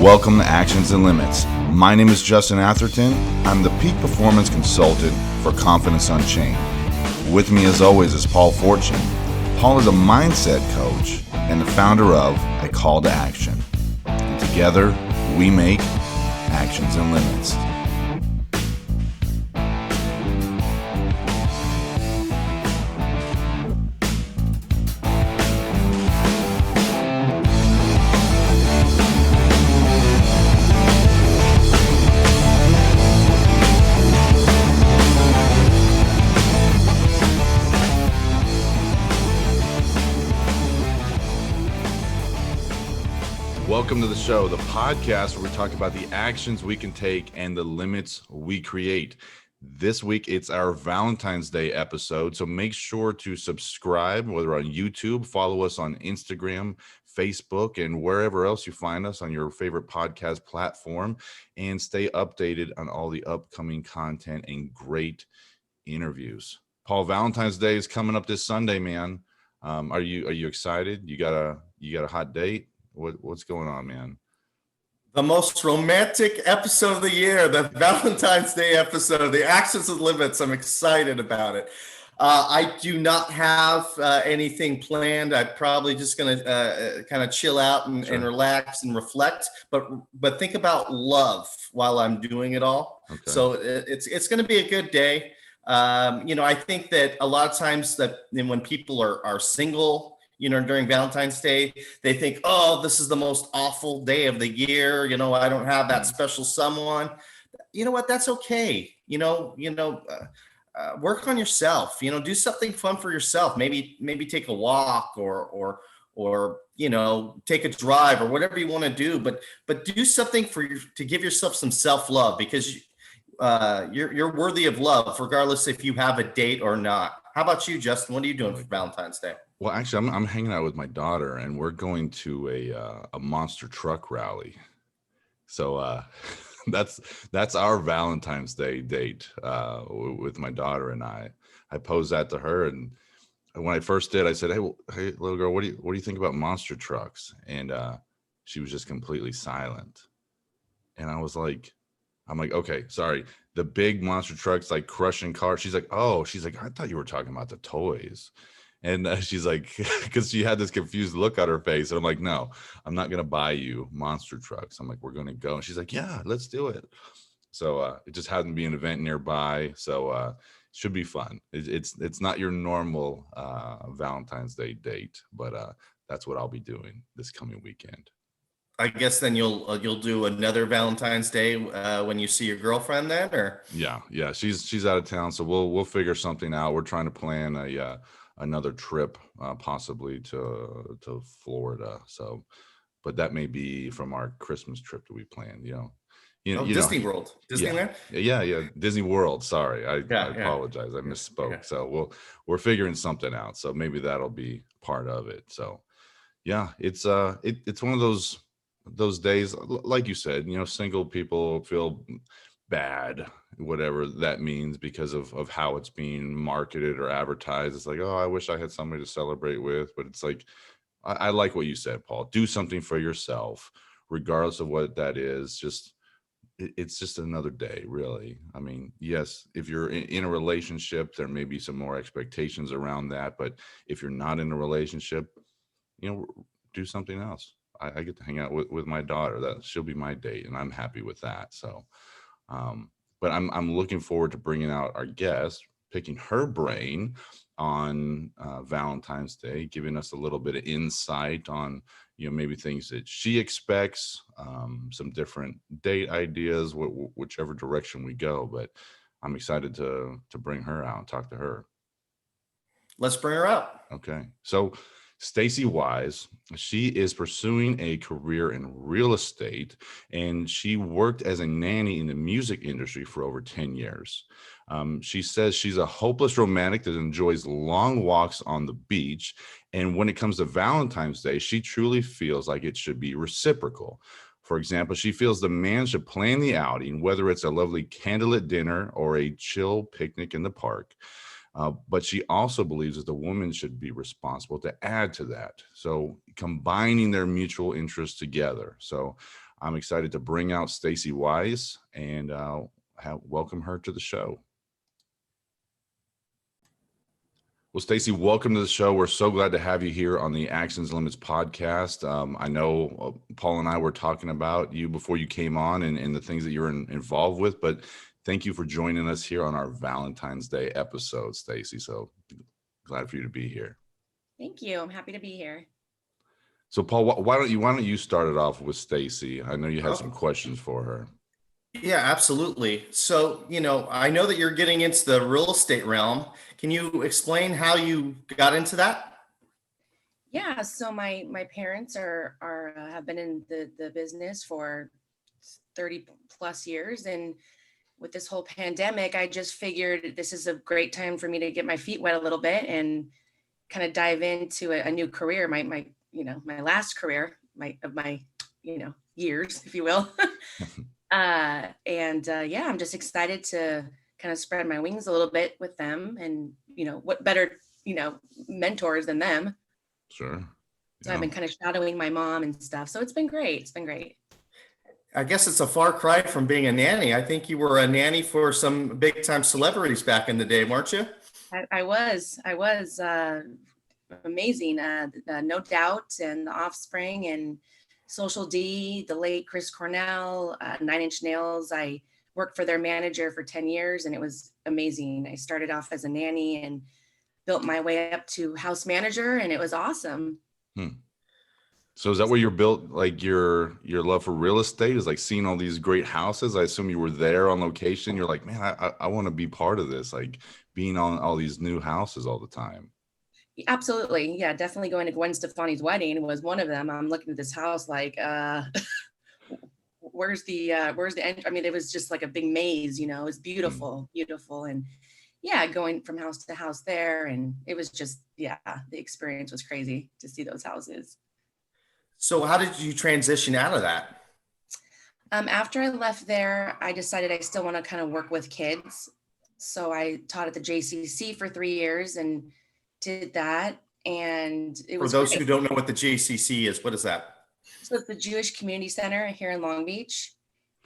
Welcome to Actions and Limits. My name is Justin Atherton. I'm the Peak Performance Consultant for Confidence Unchained. With me as always is Paul Fortune. Paul is a mindset coach and the founder of A Call to Action. And together, we make Actions and Limits. Welcome to the show, the podcast where we talk about the actions we can take and the limits we create. This week, it's our Valentine's Day episode, so make sure to subscribe, whether on YouTube, follow us on Instagram, Facebook, and wherever else you find us on your favorite podcast platform, and stay updated on all the upcoming content and great interviews. Paul, Valentine's Day is coming up this Sunday, man. Are you excited? You got a hot date? What's going on, man? The most romantic episode of the year, the Valentine's Day episode, the Actions and Limits. I'm excited about it. I do not have anything planned. I'm probably just going to kind of chill out and relax and reflect, but think about love while I'm doing it all. Okay. So it's going to be a good day. I think that a lot of times that when people are single, during Valentine's Day, they think, oh, this is the most awful day of the year. I don't have that special someone. You know what? That's okay. Work on yourself, do something fun for yourself. Maybe take a walk or take a drive or whatever you want to do, but do something to give yourself some self-love, because you're worthy of love, regardless if you have a date or not. How about you, Justin? What are you doing for Valentine's Day? Well, actually, I'm hanging out with my daughter, and we're going to a monster truck rally. So that's our Valentine's Day date with my daughter and I. I posed that to her, and when I first did, I said, "Hey, little girl, what do you think about monster trucks?" And she was just completely silent. And I'm like, okay, sorry. The big monster trucks, like crushing cars. She's like, I thought you were talking about the toys. And she's like, because she had this confused look on her face. And I'm like, no, I'm not going to buy you monster trucks. I'm like, we're going to go. And she's like, yeah, let's do it. So it just happened to be an event nearby. So it should be fun. It's not your normal Valentine's Day date, but that's what I'll be doing this coming weekend. I guess then you'll do another Valentine's Day when you see your girlfriend then, or? Yeah. She's out of town, so we'll figure something out. We're trying to plan another trip, possibly to Florida. So, but that may be from our Christmas trip that we planned. Disney World, Disneyland. Yeah, Disney World. Sorry, I apologize. I misspoke. Yeah. So we're figuring something out. So maybe that'll be part of it. So yeah, it's one of those days, like you said, single people feel bad, whatever that means, because of how it's being marketed or advertised. It's like, oh, I wish I had somebody to celebrate with. But it's like, I like what you said, Paul. Do something for yourself, regardless of what that is. It's just another day, really. I mean, yes, if you're in a relationship, there may be some more expectations around that. But if you're not in a relationship, do something else. I get to hang out with my daughter. That she'll be my date, and I'm happy with that. So, but I'm looking forward to bringing out our guest, picking her brain on Valentine's Day, giving us a little bit of insight on maybe things that she expects, some different date ideas, whichever direction we go. But I'm excited to bring her out and talk to her. Let's bring her out. Okay, so Stacey Weiss, she is pursuing a career in real estate, and she worked as a nanny in the music industry for over 10 years. She says she's a hopeless romantic that enjoys long walks on the beach. And when it comes to Valentine's Day, she truly feels like it should be reciprocal. For example, she feels the man should plan the outing, whether it's a lovely candlelit dinner or a chill picnic in the park. But she also believes that the woman should be responsible to add to that. So combining their mutual interests together. So I'm excited to bring out Stacey Weiss and welcome her to the show. Well, Stacey, welcome to the show. We're so glad to have you here on the Actions Limits podcast. I know Paul and I were talking about you before you came on and the things that you're involved with, but thank you for joining us here on our Valentine's Day episode, Stacey. So glad for you to be here. Thank you. I'm happy to be here. So, Paul, why don't you start it off with Stacey? I know you had some questions for her. Yeah, absolutely. So, I know that you're getting into the real estate realm. Can you explain how you got into that? Yeah, so my parents have been in the business for 30 plus years, and with this whole pandemic, I just figured this is a great time for me to get my feet wet a little bit and kind of dive into a new career, my last career, my years, if you will. I'm just excited to kind of spread my wings a little bit with them, and what better mentors than them. Sure. So I've been kind of shadowing my mom and stuff, so it's been great. I guess it's a far cry from being a nanny. I think you were a nanny for some big time celebrities back in the day, weren't you? I was amazing. No Doubt and The Offspring and Social D, the late Chris Cornell, 9 Inch Nails. I worked for their manager for 10 years and it was amazing. I started off as a nanny and built my way up to house manager, and it was awesome. So is that where you're built, like your love for real estate is like seeing all these great houses? I assume you were there on location. You're like, man, I want to be part of this, like being on all these new houses all the time. Absolutely. Yeah, definitely going to Gwen Stefani's wedding was one of them. I'm looking at this house like, where's the end? I mean, it was just like a big maze, it was beautiful. And yeah, going from house to house there. And it was just, the experience was crazy to see those houses. So how did you transition out of that? After I left there, I decided I still want to kind of work with kids. So I taught at the JCC for 3 years and did that. And it was for those who don't know what the JCC is, what is that? So it's the Jewish Community Center here in Long Beach.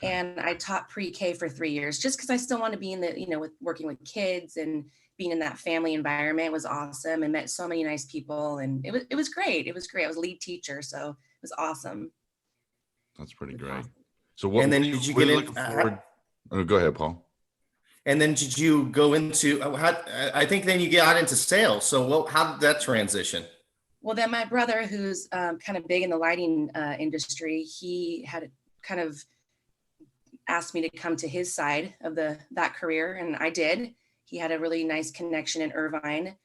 And I taught pre-K for 3 years, just because I still want to be in the, with working with kids and being in that family environment was awesome, and met so many nice people. And it was great. It was great. I was lead teacher, so it was awesome. That's pretty great. So what? And then did you get in? Go ahead, Paul. And then did you go into? I think then you got into sales. So how did that transition? Well, then my brother, who's kind of big in the lighting industry, he had kind of asked me to come to his side of that career, and I did. He had a really nice connection in Irvine,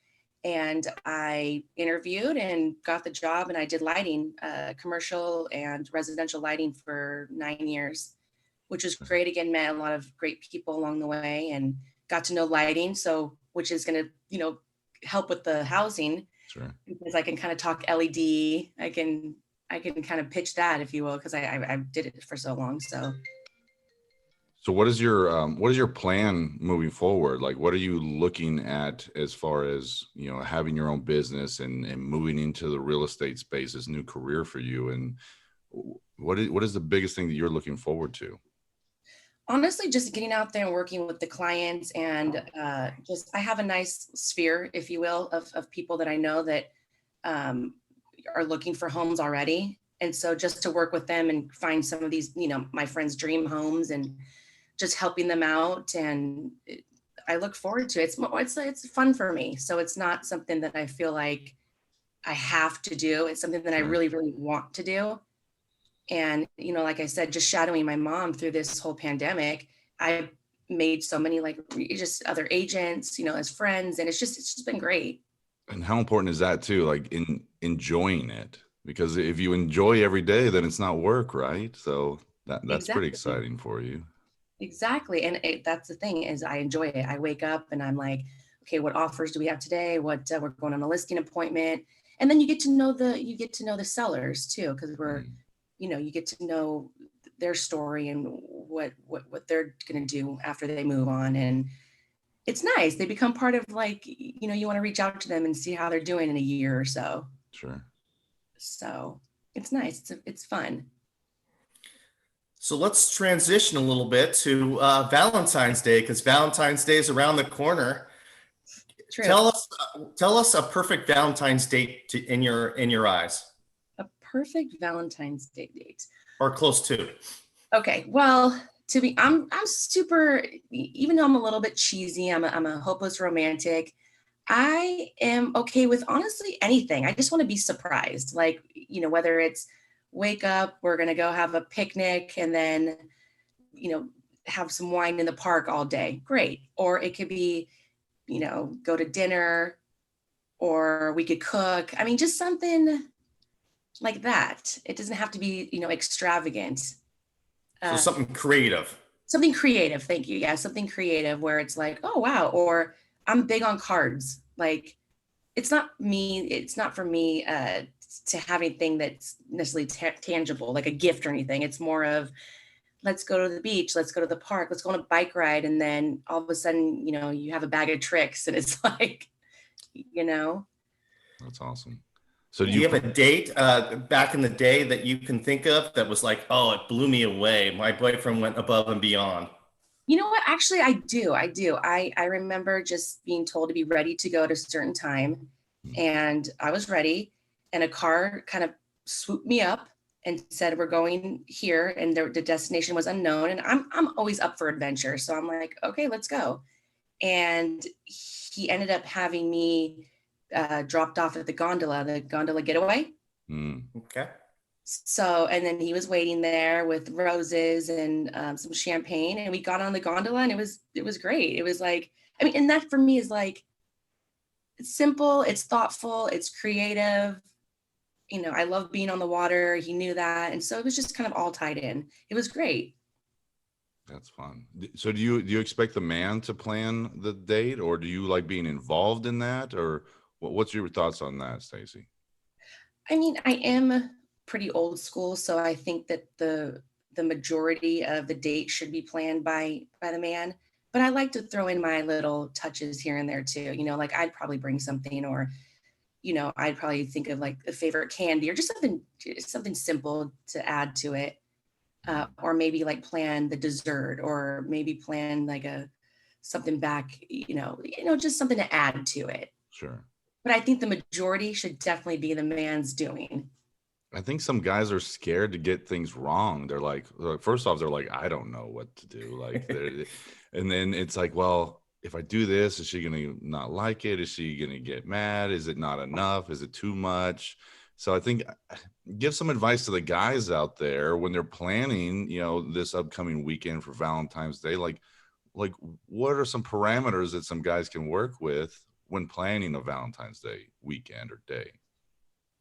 and I interviewed and got the job, and I did lighting, commercial and residential lighting for 9 years, which was great. Again, met a lot of great people along the way and got to know lighting. So, which is going to, help with the housing. Sure. Because I can kind of talk LED. I can kind of pitch that, if you will, because I did it for so long. So what is your plan moving forward? Like, what are you looking at as far as, having your own business and moving into the real estate space, this new career for you? And what is the biggest thing that you're looking forward to? Honestly, just getting out there and working with the clients, and I have a nice sphere, if you will, of people that I know that are looking for homes already. And so just to work with them and find some of these, my friends' dream homes and just helping them out. And I look forward to it. It's fun for me. So it's not something that I feel like I have to do. It's something that I really, really want to do. And, like I said, just shadowing my mom through this whole pandemic, I made so many just other agents, as friends, and it's just been great. And how important is that too? Like enjoying it, because if you enjoy every day, then it's not work, right? So that's exactly. Pretty exciting for you. Exactly. And that's the thing, is I enjoy it. I wake up and I'm like, okay, what offers do we have today? What we're going on a listing appointment. And then you get to know the sellers too, because you get to know their story and what they're going to do after they move on. And it's nice. They become part of you want to reach out to them and see how they're doing in a year or so. Sure. So it's nice. It's fun. So let's transition a little bit to Valentine's Day, because Valentine's Day is around the corner. True. Tell us a perfect Valentine's date in your eyes. A perfect Valentine's Day date. Or close to. Okay, well, I'm super, even though I'm a little bit cheesy, I'm a hopeless romantic. I am okay with honestly anything. I just want to be surprised. Like, whether it's wake up, we're gonna go have a picnic and then, have some wine in the park all day. Great. Or it could be, go to dinner, or we could cook. I mean, just something like that. It doesn't have to be, extravagant. So something creative. Something creative. Thank you. Yeah. Something creative where it's like, oh, wow. Or I'm big on cards. Like, it's not for me to have anything that's necessarily tangible, like a gift or anything. It's more of, let's go to the beach, let's go to the park, let's go on a bike ride. And then all of a sudden, you have a bag of tricks and it's like, That's awesome. So do you have a date back in the day that you can think of that was like, oh, it blew me away? My boyfriend went above and beyond. You know what? Actually, I do. I remember just being told to be ready to go at a certain time. And I was ready. And a car kind of swooped me up and said, we're going here. And the destination was unknown. And I'm always up for adventure. So I'm like, okay, let's go. And he ended up having me dropped off at the gondola getaway. Okay. So, and then he was waiting there with roses and some champagne, and we got on the gondola, and it was great. It was like, I mean, and that for me is like, it's simple, it's thoughtful, it's creative. I love being on the water. He knew that. And so it was just kind of all tied in. It was great. That's fun. So do you expect the man to plan the date, or do you like being involved in that, or what's your thoughts on that, Stacey? I mean, I am pretty old school, so I think that the majority of the date should be planned by the man, but I like to throw in my little touches here and there too. Like I'd probably bring something, or I'd probably think of like a favorite candy or just something simple to add to it, or maybe like plan the dessert, or maybe plan like something back, just something to add to it. Sure. But I think the majority should definitely be the man's doing. I think some guys are scared to get things wrong. They're like, first off, they're like, I don't know what to do. Like, and then it's like, well, if I do this, is she going to not like it? Is she going to get mad? Is it not enough? Is it too much? So I think give some advice to the guys out there when they're planning, this upcoming weekend for Valentine's Day. Like what are some parameters that some guys can work with when planning a Valentine's Day weekend or day?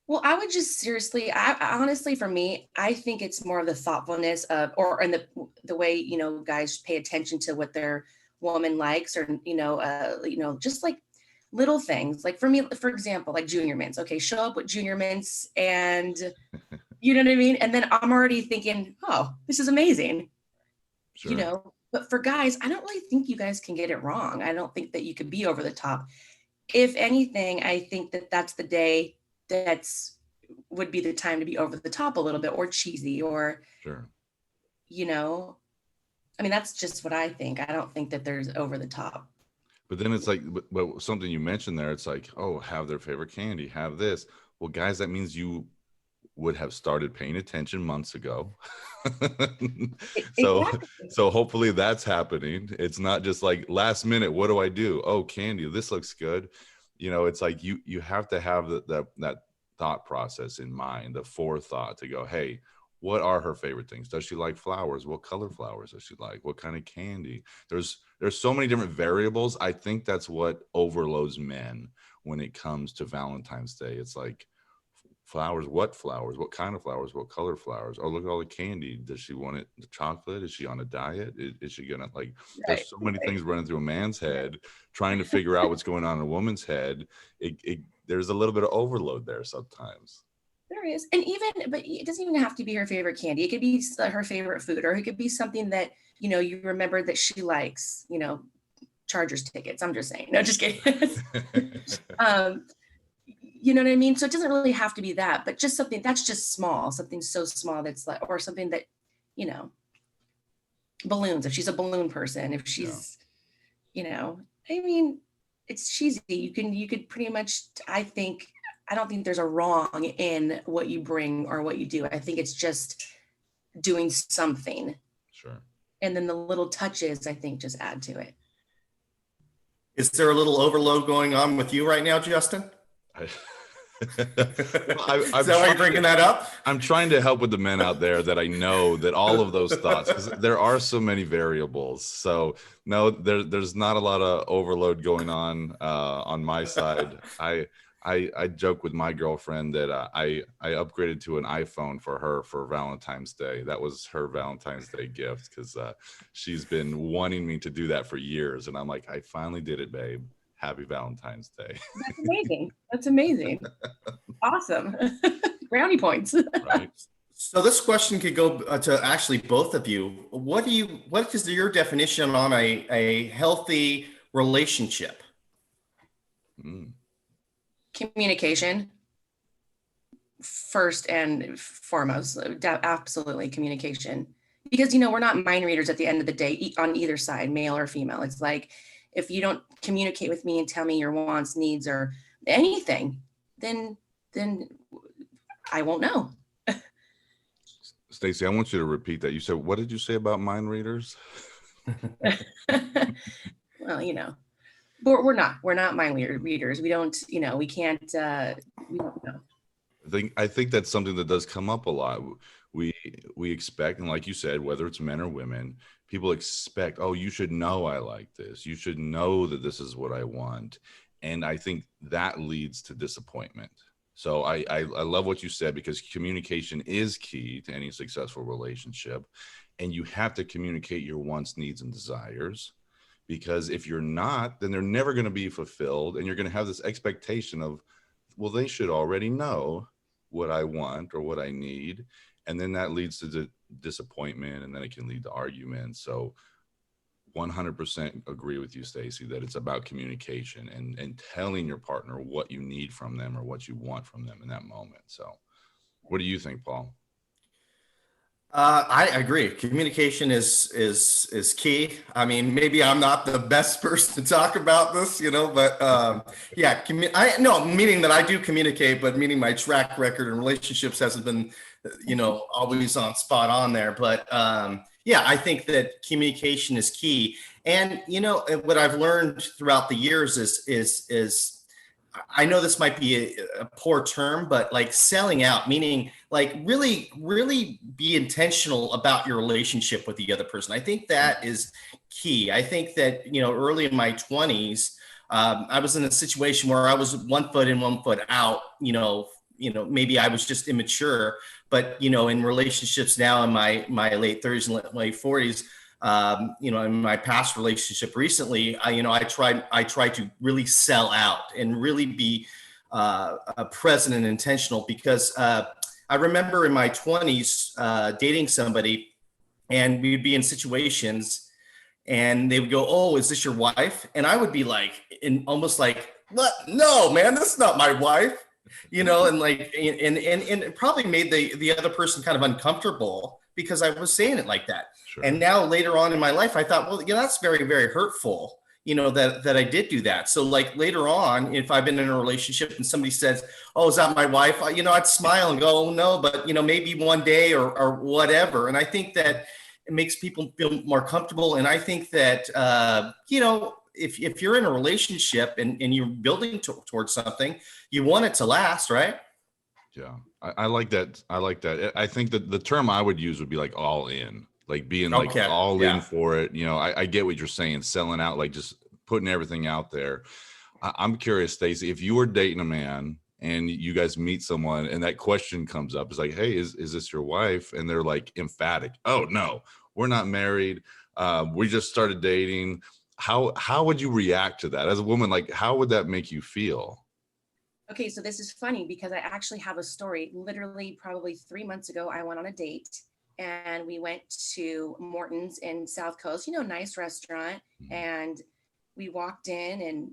Well, I would just seriously, I honestly, for me, I think it's more of the thoughtfulness of, and the way, guys pay attention to what their woman likes, or, just like little things. Like for me, for example, like junior mints. Okay, show up with junior mints, and you know what I mean? And then I'm already thinking, oh, this is amazing. Sure. But for guys, I don't really think you guys can get it wrong. I don't think that you could be over the top. If anything, I think that that's the day would be the time to be over the top a little bit, or cheesy, or, sure. I mean, that's just what I think. I don't think that there's over the top. But then it's like, but something you mentioned there, it's like, oh, have their favorite candy, have this. Well, guys, that means you would have started paying attention months ago. So hopefully that's happening. It's not just like last minute, what do I do? Oh, candy, this looks good. It's like you have to have that thought process in mind, the forethought to go, hey, what are her favorite things? Does she like flowers? What color flowers does she like? What kind of candy? There's so many different variables. I think that's what overloads men when it comes to Valentine's Day. It's like, flowers, what kind of flowers, what color flowers? Oh, look at all the candy. Does she want it, the chocolate? Is she on a diet? Is she gonna like, there's so many things running through a man's head trying to figure out what's going on in a woman's head. There's a little bit of overload there sometimes. There is. But it doesn't even have to be her favorite candy. It could be her favorite food, or it could be something that, you remember that she likes, Chargers tickets. I'm just saying, no, just kidding. You know what I mean? So it doesn't really have to be that, but just something that's just small, something so small that's like, or something that, balloons, if she's a balloon person, if she's, you know, I mean, it's cheesy. You could pretty much, I don't think there's a wrong in what you bring or what you do. I think it's just doing something. Sure. And then the little touches, I think, just add to it. Is there a little overload going on with you right now, Justin? Is that why you're bringing that up? I'm trying to help with the men out there that I know that all of those thoughts, because there are so many variables. So no, there's not a lot of overload going on my side. I joke with my girlfriend that I upgraded to an iPhone for her for Valentine's Day. That was her Valentine's Day gift, because she's been wanting me to do that for years. And I'm like, I finally did it, babe. Happy Valentine's Day. That's amazing. That's amazing. Awesome. Brownie points. Right. So this question could go to actually both of you. What is your definition on a healthy relationship? Communication. First and foremost, absolutely communication. Because, we're not mind readers at the end of the day on either side, male or female. It's like, if you don't communicate with me and tell me your wants, needs, or anything, then I won't know. Stacey, I want you to repeat that. You said, what did you say about mind readers? Well, but we're not mind readers. We don't, we can't, we don't know. I think that's something that does come up a lot. We expect, and like you said, whether it's men or women, people expect, oh, you should know I like this. You should know that this is what I want. And I think that leads to disappointment. So I love what you said, because communication is key to any successful relationship. And you have to communicate your wants, needs, and desires, because if you're not, then they're never going to be fulfilled. And you're going to have this expectation of, well, they should already know what I want or what I need. And then that leads to disappointment, and then it can lead to arguments. So 100% agree with you, Stacey, that it's about communication and telling your partner what you need from them or what you want from them in that moment. So what do you think, Paul? I agree. Communication is key. I mean, maybe I'm not the best person to talk about this, but yeah, meaning that I do communicate, but meaning my track record in relationships hasn't been, always on spot on there. But yeah, I think that communication is key. And, what I've learned throughout the years is I know this might be a poor term, but like selling out, meaning like really, really be intentional about your relationship with the other person. I think that is key. I think that, early in my 20s, I was in a situation where I was 1 foot in, 1 foot out, maybe I was just immature, but, in relationships now in my late 30s and late 40s, in my past relationship recently, I tried to really sell out and really be present and intentional, because I remember in my 20s dating somebody, and we'd be in situations and they would go, "Oh, is this your wife?" And I would be like, almost like, "What? No, man, this is not my wife." And like, and it probably made the other person kind of uncomfortable because I was saying it like that. Sure. And now later on in my life, I thought, well, that's very, very hurtful, that I did do that. So like later on, if I've been in a relationship and somebody says, "Oh, is that my wife?" I'd smile and go, "Oh, no, but maybe one day or whatever." And I think that it makes people feel more comfortable. And I think that, if you're in a relationship and you're building towards something, you want it to last, right? Yeah, I like that. I like that. I think that the term I would use would be like all in, like being like all in for it. I get what you're saying, selling out, like just putting everything out there. I'm curious, Stacey, if you were dating a man and you guys meet someone and that question comes up, it's like, "Hey, is this your wife?" And they're like emphatic, "Oh no, we're not married. We just started dating." How would you react to that as a woman? Like, how would that make you feel? Okay, so this is funny because I actually have a story. Literally, probably 3 months ago, I went on a date and we went to Morton's in South Coast, nice restaurant. Mm-hmm. And we walked in and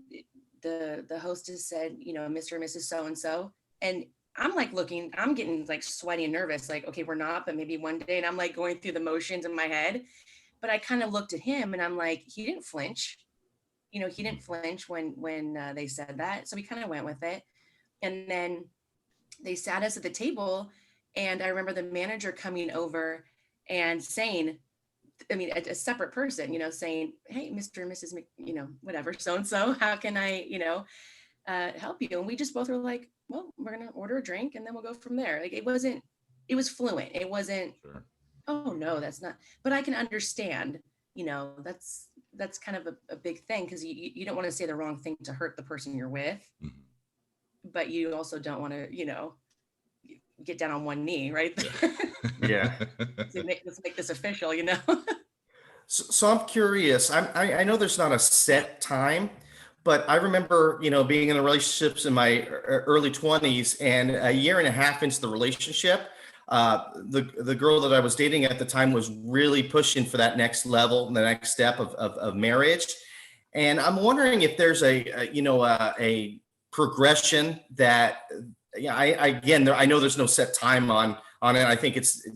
the hostess said, "Mr. and Mrs. So-and-so." And I'm like I'm getting like sweaty and nervous, like, okay, we're not, but maybe one day. And I'm like going through the motions in my head. But I kind of looked at him and I'm like, he didn't flinch. He didn't flinch when they said that. So we kind of went with it. And then they sat us at the table. And I remember the manager coming over and saying, a separate person, saying, hey, Mr. and Mrs. Whatever, so-and-so, how can I, help you? And we just both were like, well, we're going to order a drink and then we'll go from there. Like, it was fluent. It wasn't, sure. Oh no, that's not, but I can understand, that's kind of a big thing. Cause you don't want to say the wrong thing to hurt the person you're with, but you also don't want to, get down on one knee right there. Yeah. Let's make this official, So I'm curious. I know there's not a set time, but I remember, being in relationships in my early 20s, and a year and a half into the relationship, the girl that I was dating at the time was really pushing for that next level, the next step of marriage. And I'm wondering if there's a progression that, I know there's no set time on it. I think it's,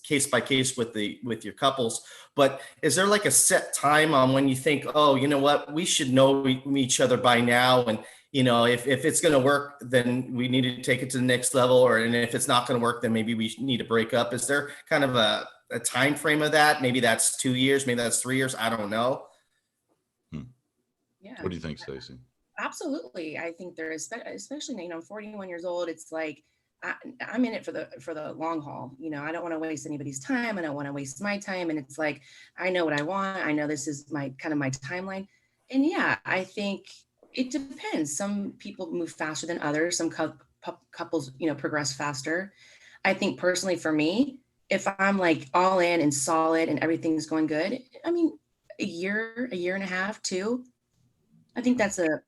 case by case with your couples, but is there like a set time on when you think, oh, you know what, we should know each other by now, and if it's going to work, then we need to take it to the next level, and if it's not going to work, then maybe we need to break up? Is there kind of a time frame of that? Maybe that's 2 years, maybe that's 3 years, I don't know. Yeah. What do you think, Stacey? Absolutely. I think there is, especially, I'm 41 years old. It's like, I'm in it for the long haul. I don't want to waste anybody's time. I don't want to waste my time. And it's like, I know what I want. I know this is my timeline. And yeah, I think it depends. Some people move faster than others. Some couples, progress faster. I think personally for me, if I'm like all in and solid and everything's going good, a year and a half, 2, I think that's a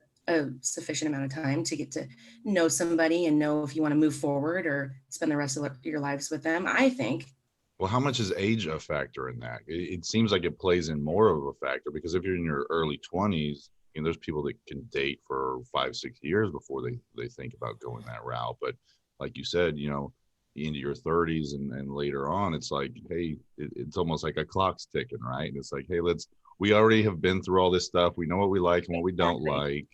sufficient amount of time to get to know somebody and know if you want to move forward or spend the rest of your lives with them, I think. Well, how much is age a factor in that? It seems like it plays in more of a factor, because if you're in your early 20s, there's people that can date for 5-6 years before they think about going that route. But like you said, into your 30s and later on, it's like, hey, it's almost like a clock's ticking, right? And it's like, hey, we already have been through all this stuff. We know what we like and what we don't like.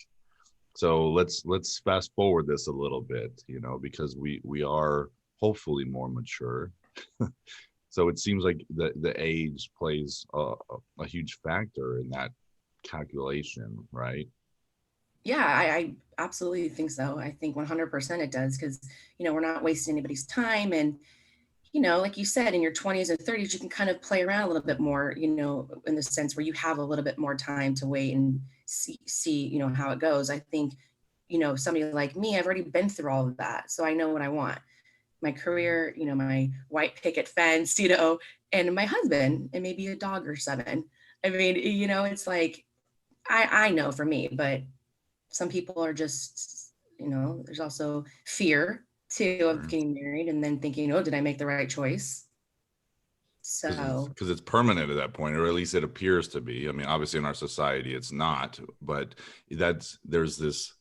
So let's fast forward this a little bit, because we are hopefully more mature. So it seems like the age plays a huge factor in that calculation, right? Yeah, I absolutely think so. I think 100% it does, because, we're not wasting anybody's time. And, like you said, in your 20s and 30s, you can kind of play around a little bit more, in the sense where you have a little bit more time to wait and see, how it goes. I think, somebody like me, I've already been through all of that. So I know what I want. My career, my white picket fence, and my husband, and maybe a dog or 7. It's like, I know for me, but some people are just, there's also fear too of getting married and then thinking, oh, did I make the right choice? So because it's permanent at that point, or at least it appears to be. Obviously in our society it's not, but there's this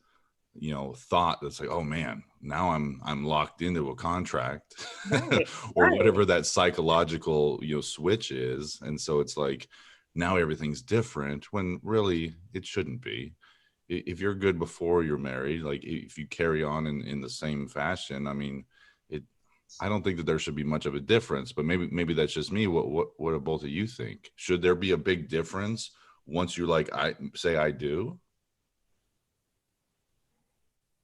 thought that's like, oh man, now I'm locked into a contract, right. Or right. Whatever that psychological switch is. And so it's like, now everything's different, when really it shouldn't be. If you're good before you're married, like if you carry on in the same fashion, I don't think that there should be much of a difference. But maybe that's just me. What do both of you think? Should there be a big difference once you I say I do?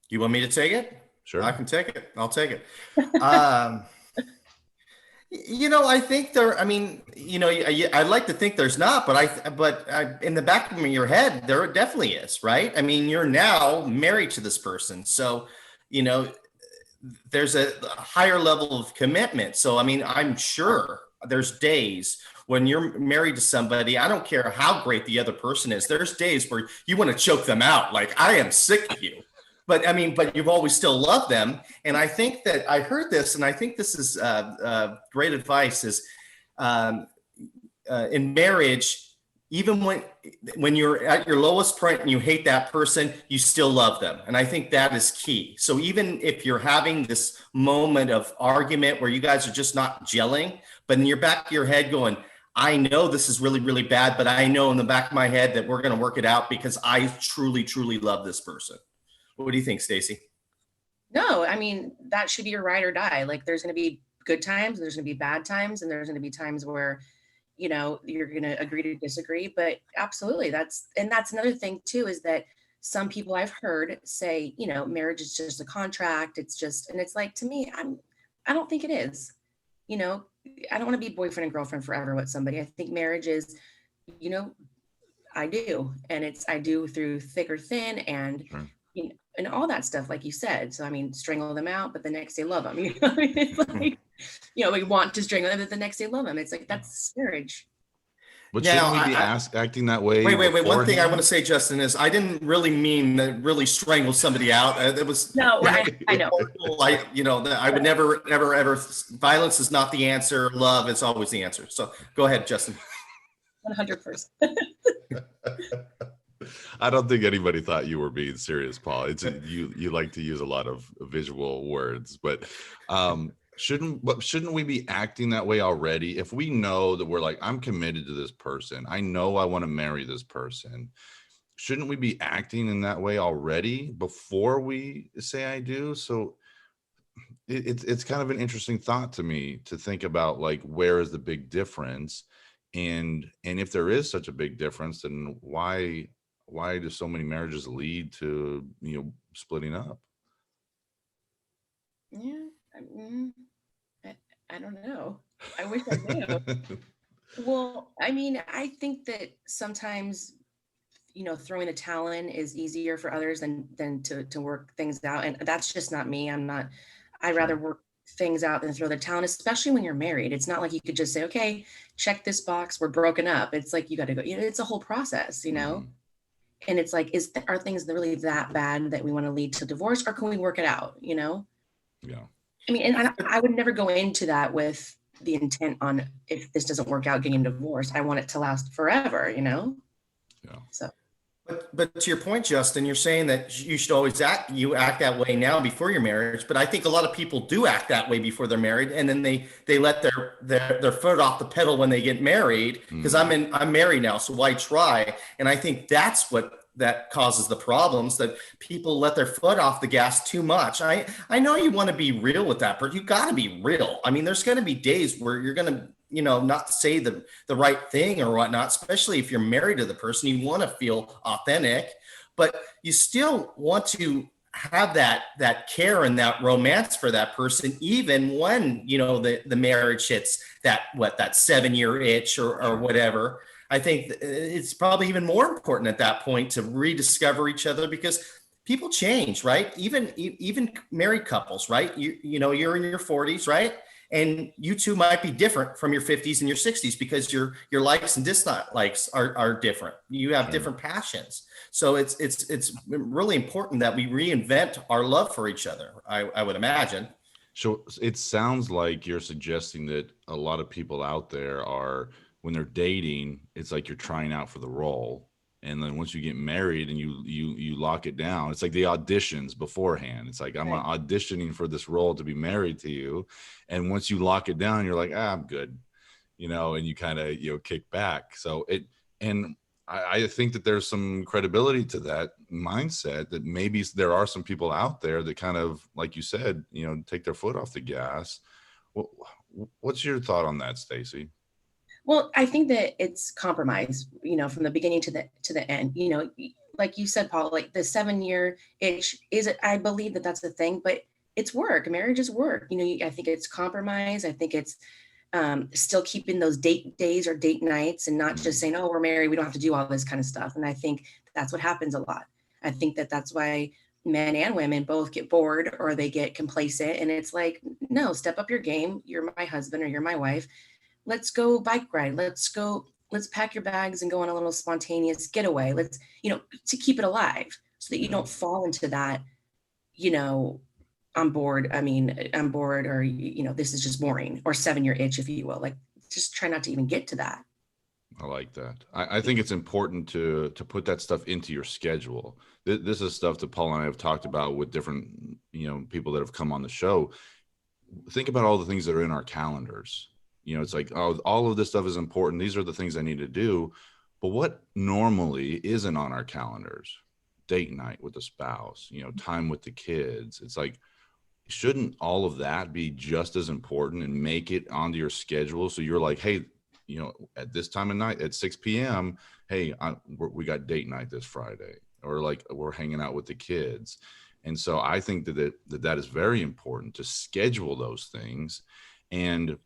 You want me to take it? Sure, I can take it. I'll take it. I think there. I'd like to think there's not, but in the back of your head, there definitely is, right? You're now married to this person, so there's a higher level of commitment. So I'm sure there's days when you're married to somebody, I don't care how great the other person is, there's days where you want to choke them out, like, I am sick of you. But you've always still loved them. And I think that I heard this, and I think this is great advice, is in marriage, even when you're at your lowest point and you hate that person, you still love them. And I think that is key. So even if you're having this moment of argument where you guys are just not gelling, but in your back of your head going, I know this is really, really bad, but I know in the back of my head that we're going to work it out because I truly, truly love this person. What do you think, Stacey? No, I mean, that should be your ride or die. Like there's going to be good times, there's going to be bad times, and there's going to be times where, you're going to agree to disagree. But absolutely, that's another thing too, is that some people I've heard say, marriage is just a contract. It's just, and it's like, to me, I don't think it is. You know, I don't want to be boyfriend and girlfriend forever with somebody. I think marriage is, you know, I do. And I do through thick or thin and, Sure. And all that stuff, like you said. So, I mean, strangle them out, but the next day love them. It's like, we want to strangle them, but the next day love them. It's like, that's marriage. But shouldn't we be acting that way? Wait. One thing I want to say, Justin, is I didn't really mean to really strangle somebody out. It was no, I know. I would never, ever. Violence is not the answer. Love is always the answer. So go ahead, Justin. 100%. I don't think anybody thought you were being serious, Paul. You like to use a lot of visual words, but shouldn't we be acting that way already? If we know that we're like, I'm committed to this person, I know I want to marry this person, shouldn't we be acting in that way already before we say I do? So it's kind of an interesting thought to me to think about, like, where is the big difference? And if there is such a big difference, then why do so many marriages lead to splitting up? Yeah, I don't know. I wish I knew. Well, I mean, I think that sometimes, throwing a towel in is easier for others than to work things out. And that's just not me. I'd rather work things out than throw the towel in, especially when you're married. It's not like you could just say, okay, check this box, we're broken up. It's like, you got to go, it's a whole process, Mm-hmm. And it's like, are things really that bad that we want to lead to divorce, or can we work it out? Yeah. I mean, and I would never go into that with the intent on, if this doesn't work out, getting divorced, I want it to last forever, Yeah. So. But to your point, Justin, you're saying that you should always act that way now before your marriage. But I think a lot of people do act that way before they're married, and then they let their foot off the pedal when they get married. Because I'm married now, so why try? And I think that's what that causes the problems, that people let their foot off the gas too much. I know you want to be real with that, but you got to be real. I mean, there's going to be days where you're going to not say the right thing or whatnot, especially if you're married to the person. You want to feel authentic, but you still want to have that care and that romance for that person, even when, the marriage hits that 7-year itch or whatever. I think it's probably even more important at that point to rediscover each other, because people change, right? Even married couples, right? You're in your 40s, right? And you two might be different from your 50s and your 60s, because your likes and dislikes are different. You have different passions. So it's really important that we reinvent our love for each other, I would imagine. So it sounds like you're suggesting that a lot of people out there are, when they're dating, it's like you're trying out for the role. And then once you get married and you lock it down, it's like the auditions beforehand. It's like, I'm auditioning for this role to be married to you. And once you lock it down, you're like, I'm good, and you kind of, kick back. So I think that there's some credibility to that mindset, that maybe there are some people out there that kind of, like you said, take their foot off the gas. What's your thought on that, Stacey? Well, I think that it's compromise, from the beginning to the end, like you said, Paul, like the 7-year itch I believe that that's the thing, but it's work. Marriage is work. I think it's compromise. I think it's still keeping those date days or date nights, and not just saying, oh, we're married, we don't have to do all this kind of stuff. And I think that's what happens a lot. I think that's why men and women both get bored, or they get complacent. And it's like, no, step up your game. You're my husband or you're my wife. Let's go bike ride. Let's pack your bags and go on a little spontaneous getaway. Let's, to keep it alive, so that you don't fall into that, I'm bored. Or, this is just boring, or 7-year itch, if you will. Like, just try not to even get to that. I like that. I think it's important to put that stuff into your schedule. This is stuff that Paul and I have talked about with different, people that have come on the show. Think about all the things that are in our calendars. It's like, oh, all of this stuff is important. These are the things I need to do. But what normally isn't on our calendars? Date night with the spouse, time with the kids. It's like, shouldn't all of that be just as important and make it onto your schedule? So you're like, hey, at this time of night at 6 p.m., hey, we got date night this Friday, or like we're hanging out with the kids. And so I think that is very important to schedule those things. And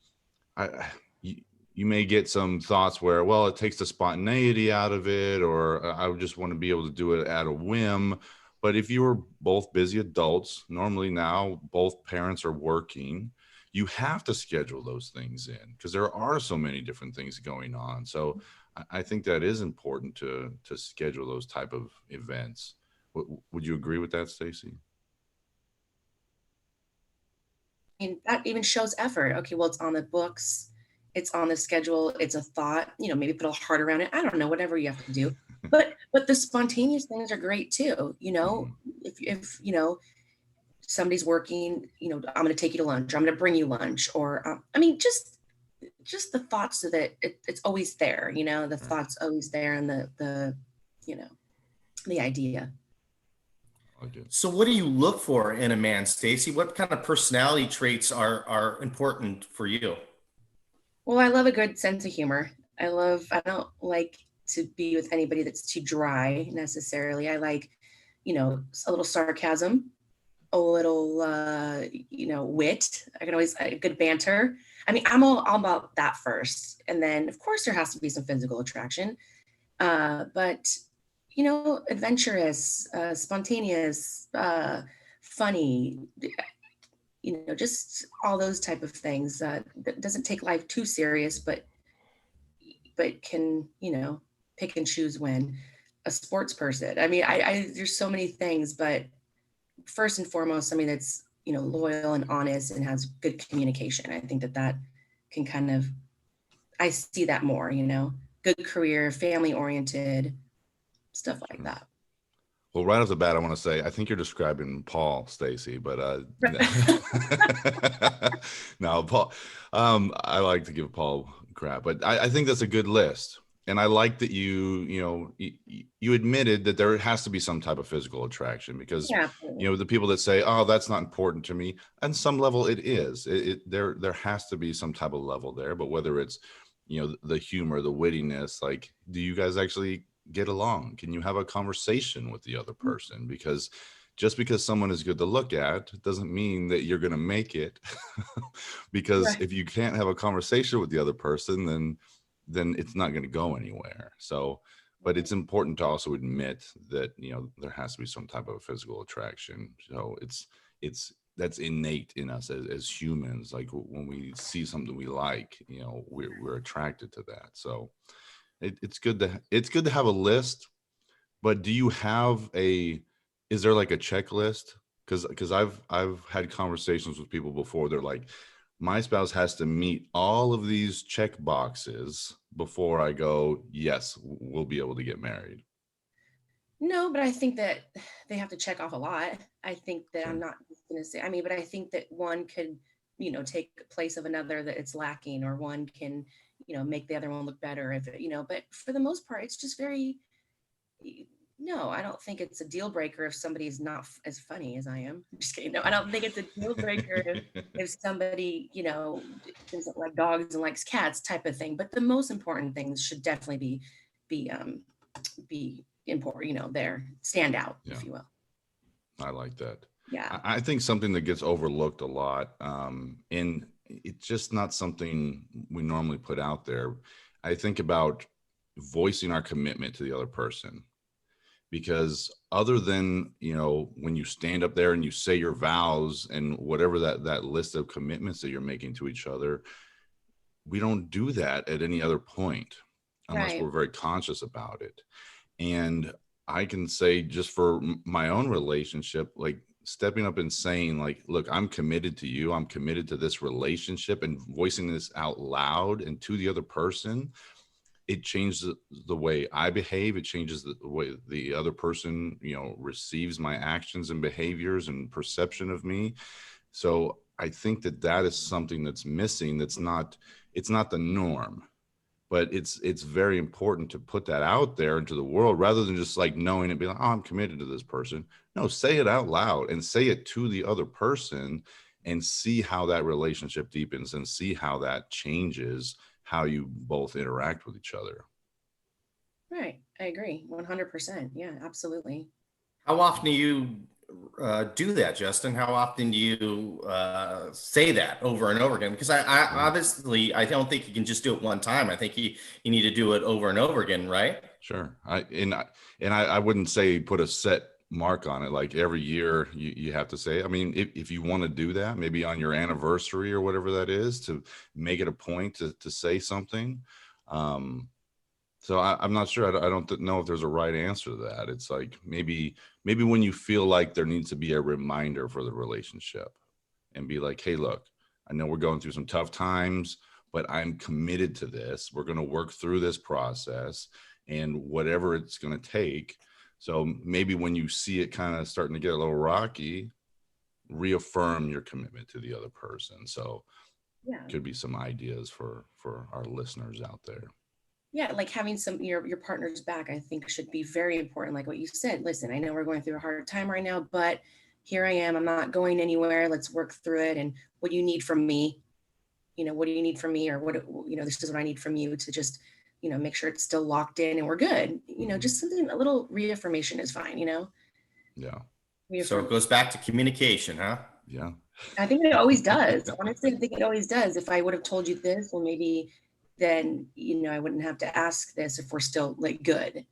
you may get some thoughts where, well, it takes the spontaneity out of it, or I would just want to be able to do it at a whim. But if you were both busy adults, normally now both parents are working, you have to schedule those things in because there are so many different things going on. So I think that is important to schedule those type of events. Would you agree with that, Stacey? And that even shows effort. Okay, well, it's on the books, it's on the schedule, it's a thought, maybe put a heart around it. I don't know, whatever you have to do. But the spontaneous things are great too. If somebody's working, I'm going to take you to lunch, or I'm going to bring you lunch, or just the thoughts so that it's always there. The thoughts always there, and the idea. So what do you look for in a man, Stacey? What kind of personality traits are important for you? Well, I love a good sense of humor. I don't like to be with anybody that's too dry necessarily. I like, a little sarcasm, a little, wit. I can always, good banter. I'm all about that first. And then of course there has to be some physical attraction. But adventurous, spontaneous, funny, just all those type of things. That doesn't take life too serious, but can, pick and choose when. A sports person. I there's so many things, but first and foremost, somebody that's, loyal and honest and has good communication. I think that can kind of, I see that more, good career, family oriented, stuff like that. Well, right off the bat, I want to say, I think you're describing Paul, Stacey, but no, Paul, I like to give Paul crap, but I think that's a good list. And I like that you admitted that there has to be some type of physical attraction because, the people that say, oh, that's not important to me, on some level it is. There has to be some type of level there, but whether it's, the humor, the wittiness, like, do you guys actually get along? Can you have a conversation with the other person? Because just because someone is good to look at doesn't mean that you're going to make it. Because if you can't have a conversation with the other person, then it's not going to go anywhere. So, but it's important to also admit that, there has to be some type of physical attraction. So that's innate in us as humans. Like when we see something we like, we're attracted to that. So it's good to have a list, but do you have is there like a checklist? Because I've had conversations with people before. They're like, my spouse has to meet all of these check boxes before I go, yes, we'll be able to get married. No, but I think that they have to check off a lot. I think that I'm not going to say, but I think that one could, take place of another, that it's lacking, or one can, make the other one look better if it, but for the most part, it's just very, no, I don't think it's a deal breaker if somebody's not as funny as I am. I'm just kidding. No, I don't think it's a deal breaker if somebody, doesn't like dogs and likes cats type of thing. But the most important things should definitely be important, there, stand out, if you will. I like that. Yeah. I think something that gets overlooked a lot, and it's just not something we normally put out there. I think about voicing our commitment to the other person. Because other than, when you stand up there and you say your vows and whatever that list of commitments that you're making to each other, we don't do that at any other point unless we're very conscious about it. And I can say, just for my own relationship, like stepping up and saying, like, look, I'm committed to you. I'm committed to this relationship, and voicing this out loud and to the other person, it changes the way I behave. It changes the way the other person, receives my actions and behaviors and perception of me. So I think that is something that's missing. That's not, it's not the norm, but it's very important to put that out there into the world rather than just like knowing it, be like, oh, I'm committed to this person. No, say it out loud and say it to the other person and see how that relationship deepens and see how that changes how you both interact with each other. Right. I agree. 100%. Yeah, absolutely. How often do you do that, Justin? How often do you say that over and over again? Because I obviously, I don't think you can just do it one time. I think you need to do it over and over again, right? Sure. I wouldn't say put a set mark on it. Like every year you have to say, I mean, if you want to do that, maybe on your anniversary or whatever that is, to make it a point to say something. So I'm not sure. I don't know if there's a right answer to that. It's like maybe when you feel like there needs to be a reminder for the relationship and be like, hey, look, I know we're going through some tough times, but I'm committed to this. We're going to work through this process and whatever it's going to take. So maybe when you see it kind of starting to get a little rocky, reaffirm your commitment to the other person. So could be some ideas for our listeners out there. Yeah, like having your partner's back, I think should be very important. Like what you said, listen, I know we're going through a hard time right now, but here I am. I'm not going anywhere. Let's work through it. And what do you need from me? What do you need from me? Or this is what I need from you to just, make sure it's still locked in and we're good. Just something, a little reaffirmation is fine, Yeah. So it goes back to communication, huh? Yeah. I think it always does. Honestly, I think it always does. If I would have told you this, well, maybe then, I wouldn't have to ask this if we're still like good.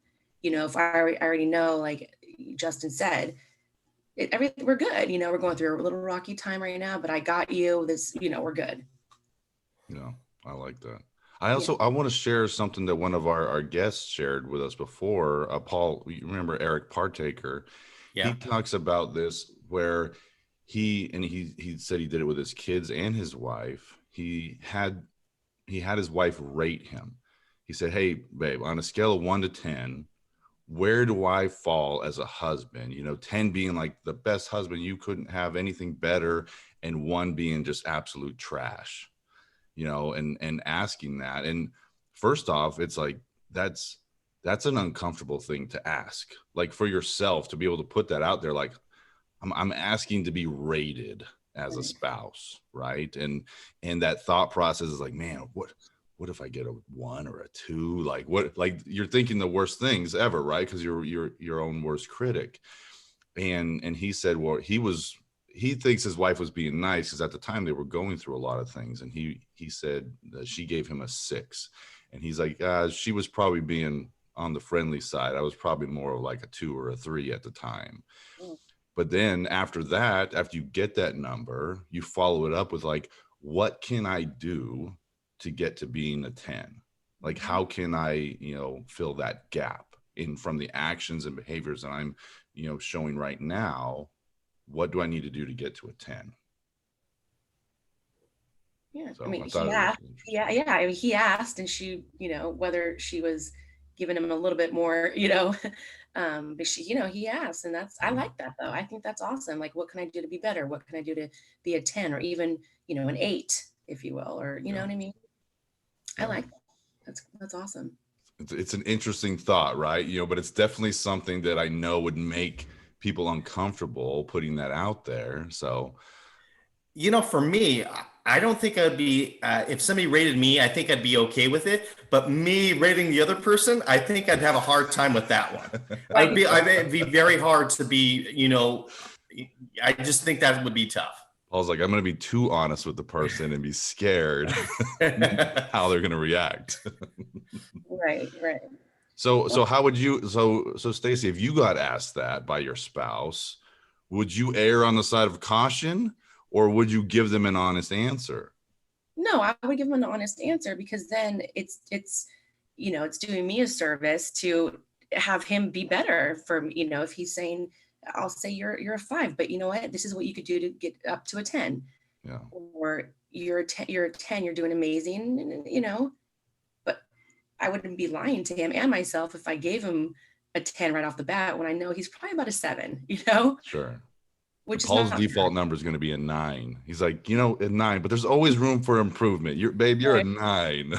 If I already know, like Justin said, everything, we're good. We're going through a little rocky time right now, but I got you this, we're good. Yeah, I like that. I want to share something that one of our guests shared with us before. Paul, you remember Eric Partaker? Yeah. He talks about this where he said he did it with his kids and his wife. He had his wife rate him. He said, hey, babe, on a scale of 1 to 10, where do I fall as a husband? 10 being like the best husband, you couldn't have anything better, and 1 being just absolute trash, and asking that. And first off, it's like, that's an uncomfortable thing to ask, like for yourself to be able to put that out there. Like I'm asking to be rated as a spouse, right? And that thought process is like, man, what if I get a 1 or a 2? Like what? Like you're thinking the worst things ever, right? Because you're your own worst critic. And he said, well, he thinks his wife was being nice because at the time they were going through a lot of things, and he said that she gave him a 6, and he's like, she was probably being on the friendly side. I was probably more of like a 2 or a 3 at the time. But then after that, after you get that number, you follow it up with like, what can I do to get to being a 10? Like, how can I, fill that gap from the actions and behaviors that I'm, showing right now? What do I need to do to get to a 10? Yeah. So I mean, he asked, I mean, he asked, and she, whether she was giving him a little bit more, but she, he asked, and I like that though. I think that's awesome. Like, what can I do to be better? What can I do to be a 10 or even, an 8, if you will, or, you know what I mean? I like that. That's awesome. It's an interesting thought, right? But it's definitely something that I know would make people uncomfortable putting that out there. So, for me, I don't think I'd be, if somebody rated me, I think I'd be okay with it. But me rating the other person, I think I'd have a hard time with that one. It'd be very hard to be, I just think that would be tough. I was like, I'm going to be too honest with the person and be scared how they're going to react. Right. So how would you, so Stacey, if you got asked that by your spouse, would you err on the side of caution, or would you give them an honest answer? No, I would give them an honest answer, because then it's doing me a service to have him be better for, if he's saying, I'll say you're a 5, but you know what, this is what you could do to get up to a 10. Yeah. Or you're a 10, you're doing amazing, but I wouldn't be lying to him and myself if I gave him a 10 right off the bat when I know he's probably about a 7, Sure. which Paul's is default number is going to be a 9. He's like, a 9, but there's always room for improvement. You're a 9.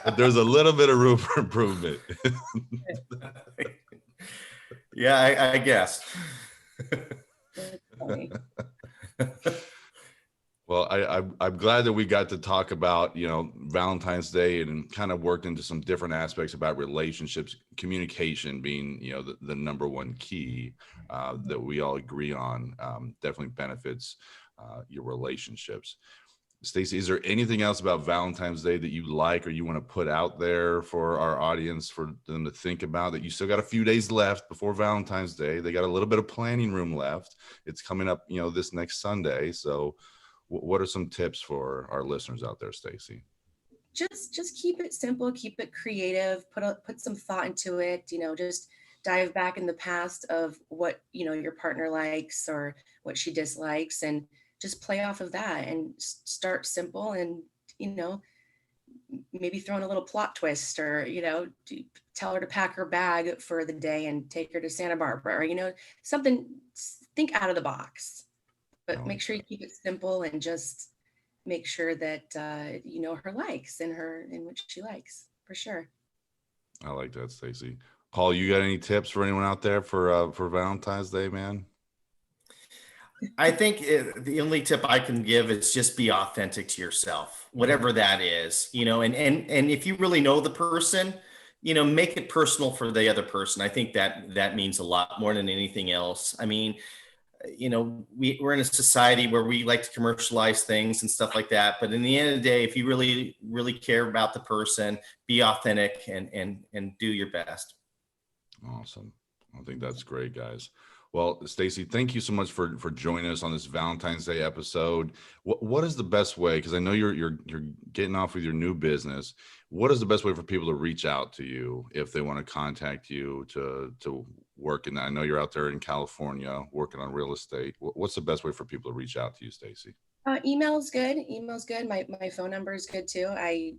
But there's a little bit of room for improvement. Yeah, I guess. Well, I'm glad that we got to talk about, Valentine's Day and kind of worked into some different aspects about relationships, communication being, the number one key that we all agree on. Definitely benefits your relationships. Stacey, is there anything else about Valentine's Day that you like or you want to put out there for our audience for them to think about? That you still got a few days left before Valentine's Day. They got a little bit of planning room left. It's coming up, this next Sunday. So what are some tips for our listeners out there, Stacey? Just keep it simple, keep it creative, put some thought into it, just dive back in the past of what, your partner likes or what she dislikes, and just play off of that and start simple and, maybe throw in a little plot twist or, tell her to pack her bag for the day and take her to Santa Barbara or, something. Think out of the box, but make sure you keep it simple and just make sure that, you know her likes and what she likes, for sure. I like that, Stacey. Paul, you got any tips for anyone out there for Valentine's Day, man? I think the only tip I can give is just be authentic to yourself, whatever that is, and if you really know the person, make it personal for the other person. I think that means a lot more than anything else. I mean, we're in a society where we like to commercialize things and stuff like that. But in the end of the day, if you really, really care about the person, be authentic and do your best. Awesome. I think that's great, guys. Well, Stacey, thank you so much for joining us on this Valentine's Day episode. What is the best way? Because I know you're getting off with your new business. What is the best way for people to reach out to you if they want to contact you to work in that? I know you're out there in California working on real estate. What's the best way for people to reach out to you, Stacey? Email's good. Email's good. My phone number is good too. I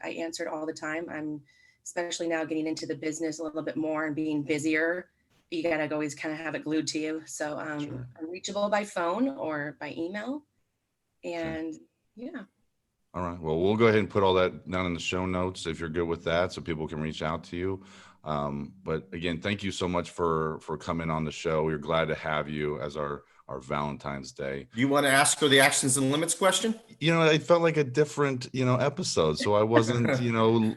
answer it all the time. I'm especially now getting into the business a little bit more and being busier. You gotta always kind of have it glued to you. So sure. I'm reachable by phone or by email. And sure. Yeah. All right. Well, we'll go ahead and put all that down in the show notes if you're good with that, so people can reach out to you. But again, thank you so much for coming on the show. We're glad to have you as our Valentine's Day. Do you want to ask her the actions and limits question? It felt like a different, episode. So I wasn't,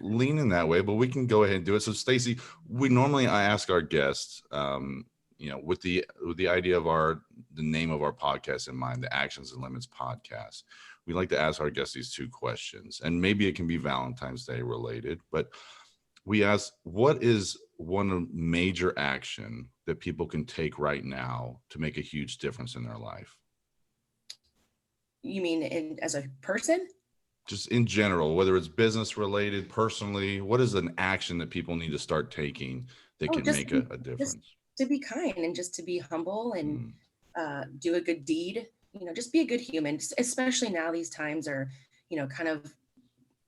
leaning that way, but we can go ahead and do it. So Stacey, I ask our guests, with the idea of the name of our podcast in mind, the Actions and Limits Podcast, we like to ask our guests these 2 questions, and maybe it can be Valentine's Day related, but we ask, what is one major action that people can take right now to make a huge difference in their life? You mean as a person? Just in general, whether it's business related, personally, what is an action that people need to start taking that can make a difference? Just to be kind and just to be humble and do a good deed. Just be a good human, especially now these times are, kind of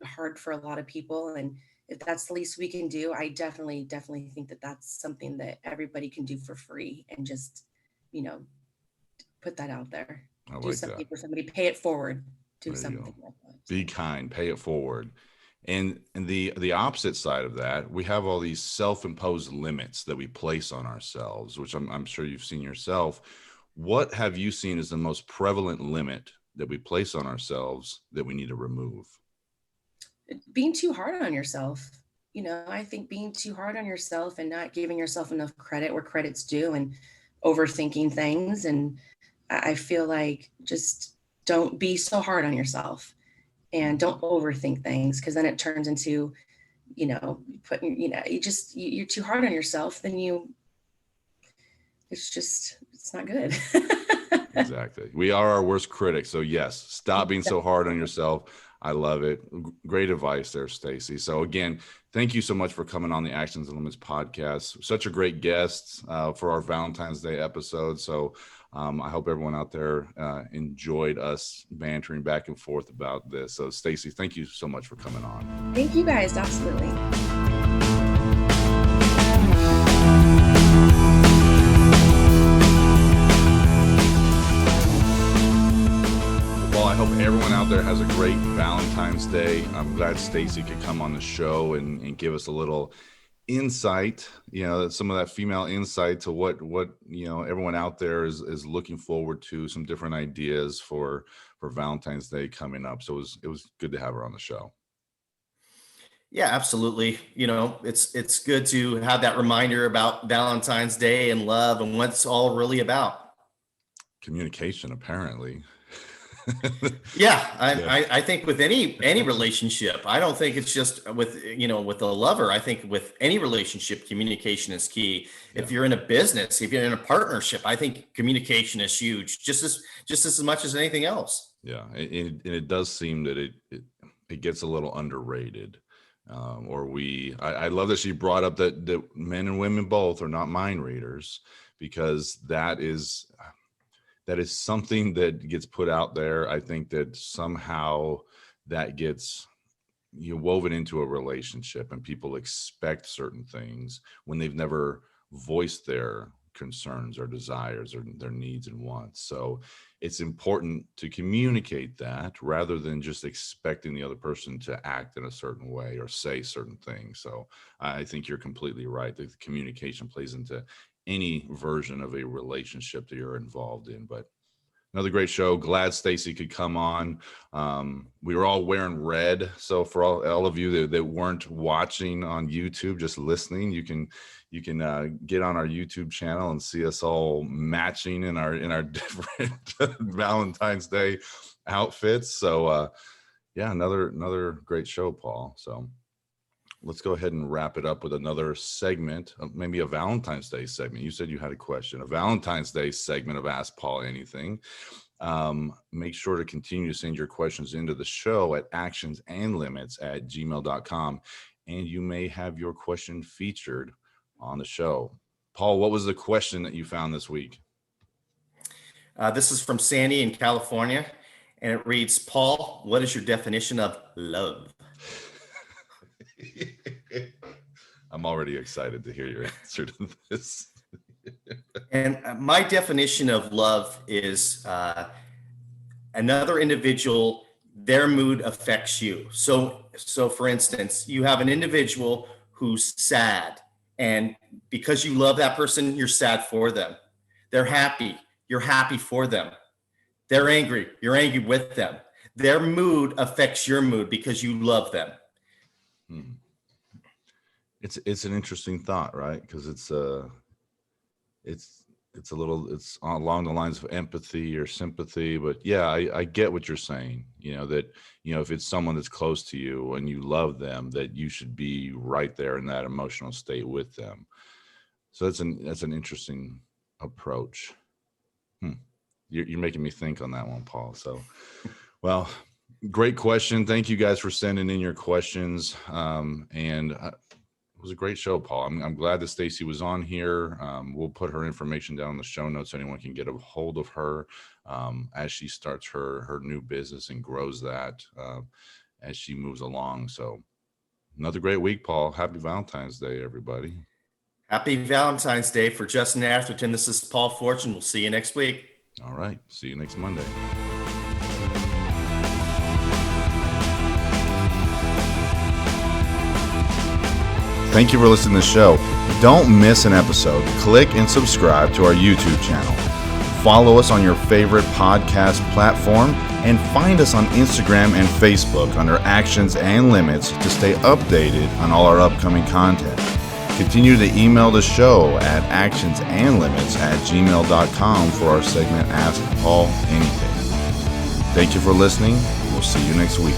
hard for a lot of people. And if that's the least we can do, I definitely think that that's something that everybody can do for free and just, put that out there. Do something for somebody, pay it forward, do something like that. Be kind, pay it forward. And the opposite side of that, we have all these self-imposed limits that we place on ourselves, which I'm sure you've seen yourself. What have you seen as the most prevalent limit that we place on ourselves that we need to remove? Being too hard on yourself. I think being too hard on yourself and not giving yourself enough credit where credit's due and overthinking things. And I feel like just don't be so hard on yourself and don't overthink things, because then it turns into, you're too hard on yourself, then it's not good. Exactly. We are our worst critics. So yes, stop being so hard on yourself. I love it. Great advice there, Stacey. So again, thank you so much for coming on the Actions and Limits podcast. Such a great guest for our Valentine's Day episode. So I hope everyone out there enjoyed us bantering back and forth about this. So Stacey, thank you so much for coming on. Thank you guys. Absolutely. there has a great Valentine's Day. I'm glad Stacey could come on the show and give us a little insight, some of that female insight to what everyone out there is looking forward to, some different ideas for Valentine's Day coming up. So it was good to have her on the show. Yeah, absolutely. It's good to have that reminder about Valentine's Day and love and what it's all really about. Communication, apparently. Yeah, I think with any relationship, I don't think it's just with a lover. I think with any relationship, communication is key. Yeah. If you're in a business, if you're in a partnership, I think communication is huge, just as much as anything else. Yeah, and it does seem that it gets a little underrated. I love that she brought up that men and women both are not mind readers, because that is something that gets put out there. I think that somehow that gets woven into a relationship, and people expect certain things when they've never voiced their concerns or desires or their needs and wants. So it's important to communicate that rather than just expecting the other person to act in a certain way or say certain things. So I think you're completely right. The communication plays into any version of a relationship that you're involved in. But another great show. Glad Stacey could come on. We were all wearing red. So for all of you that weren't watching on YouTube, just listening, you can get on our YouTube channel and see us all matching in our different Valentine's Day outfits. So yeah, another great show, Paul. So let's go ahead and wrap it up with another segment, maybe a Valentine's Day segment. You said you had a question, a Valentine's Day segment of Ask Paul Anything. Make sure to continue to send your questions into the show at actionsandlimits@gmail.com, and you may have your question featured on the show. Paul, what was the question that you found this week? This is from Sandy in California, and it reads, Paul, what is your definition of love? I'm already excited to hear your answer to this. And my definition of love is another individual, their mood affects you. So for instance, you have an individual who's sad, and because you love that person, you're sad for them. They're happy, you're happy for them. They're angry, you're angry with them. Their mood affects your mood because you love them. It's an interesting thought, right? Because it's along the lines of empathy or sympathy. But yeah, I get what you're saying. That if it's someone that's close to you and you love them, that you should be right there in that emotional state with them. So that's an interesting approach. You're making me think on that one, Paul. So, well, great question. Thank you guys for sending in your questions. And it was a great show, Paul. I'm glad that Stacey was on here. We'll put her information down in the show notes so anyone can get a hold of her as she starts her new business and grows that as she moves along. So another great week, Paul. Happy Valentine's Day, everybody. Happy Valentine's Day for Justin Atherton. This is Paul Fortune. We'll see you next week. All right. See you next Monday. Thank you for listening to the show. Don't miss an episode. Click and subscribe to our YouTube channel. Follow us on your favorite podcast platform, and find us on Instagram and Facebook under Actions and Limits to stay updated on all our upcoming content. Continue to email the show at actionsandlimits@gmail.com for our segment Ask Paul Anything. Thank you for listening. We'll see you next week.